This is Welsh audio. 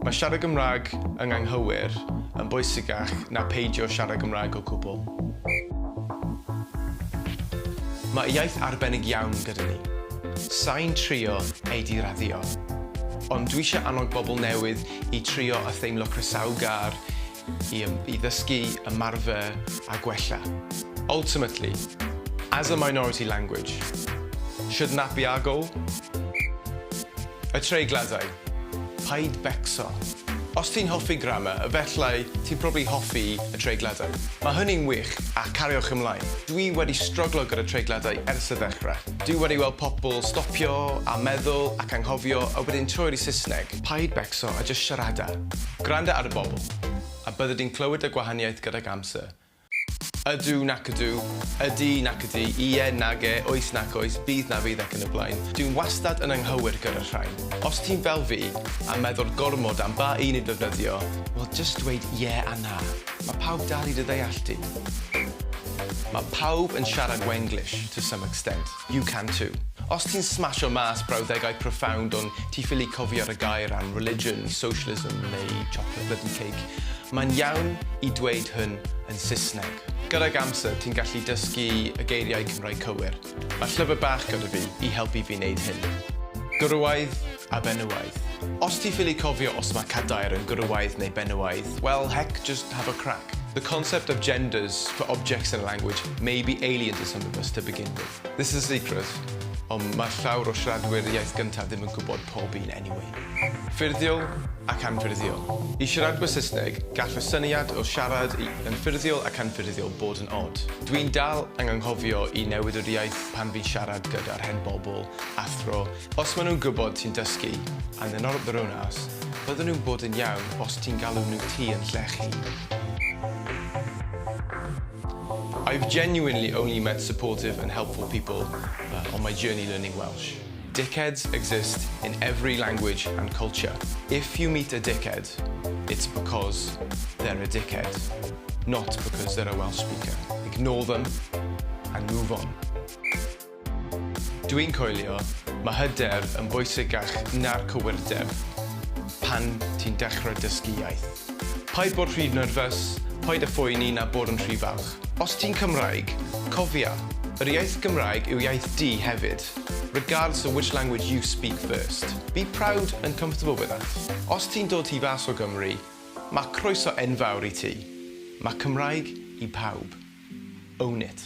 Mae siarad Gymraeg yn anghywir yn bwysicach na peidio siarad Gymraeg o gwbl. Mae iaith arbennig iawn gyda ni. Sa'n trio ei diraddio. Ond dwi eisiau annog bobl newydd i trio a theimlo croesawgar, i ddysgu, ymarfer a gwella. Ultimately, as a minority language, should that be our goal? Y treigladau, paid becso. Os ti'n hoffi grammar, efallai ti'n probably hoffi y treigladau. Mae hynny'n wych a cariwch ymlaen. Dwi wedi stryglo gyda treigladau ers y ddechrau. Dwi wedi weld pobl stopio a meddwl ac anghofio a wedyn troi'r i Saesneg. Paid becso a just siarada. Gwranda ar y bobl, a byddai di'n clywed y gwahaniaeth gyda'r amser. Ydw nac ydw, ydy nac ydy, ie nag e, oes nac oes, bydd na fydd ac yn y blaen. Dwi'n wastad yn anghywir gyda'r rhain. Os ti'n fel fi a meddwl gormod am ba un i defnyddio, wel just dweud ie a na. Mae pawb dal i dy ddeall ti. Mae pawb yn siarad Wenglish to some extent. You can too. Os ti'n smasho mas brawddegau profound ond ti'n ffili cofio ar y gair am religion, socialism neu chocolate bloody cake, mae'n iawn i dweud hyn yn Saesneg. Gyda'r amser, ti'n gallu dysgu y geiriau Cymraeg cywir. Mae llyfr bach gyda fi i helpu fi wneud hyn. Gwrywaidd a benywaidd. Os ti'n ffili cofio os mae cadair yn gwrywaidd neu benywaidd, well, heck, just have a crack. The concept of genders for objects in a language may be alien to some of us to begin with. This is a secret, ond mae llawer o siaradwyr iaith gyntaf ddim yn gwybod pob un anyway. Ffurfiol ac anffurfiol. I siaradwyr Saesneg, gall y syniad o siarad yn ffurfiol ac anffurfiol bod yn odd. Dwi'n dal yn anghofio i newid yr iaith pan fi'n siarad gyda'r hen bobl, athro. Os maen nhw'n gwybod ti'n dysgu, and they're not up their own arse, bydden nhw'n bod yn iawn os ti'n galw nhw ti yn lle chi. I've genuinely only met supportive and helpful people on my journey learning Welsh. Dickheads exist in every language and culture. If you meet a dickhead, it's because they're a dickhead, not because they're a Welsh speaker. Ignore them and move on. Dwi'n coelio, mae hyder yn bwysicach na'r cywirdeb pan ti'n dechrau dysgu iaith. Paid bod rhy nerfus, paid y phoeni na bod yn rhy falch. Os ti'n Cymraeg, cofia, yr iaith Gymraeg yw iaith di hefyd, regardless of which language you speak first. Be proud and comfortable with that. Os ti'n dod i fas o Gymru, mae croeso enfawr i ti. Mae Cymraeg i pawb. Own it.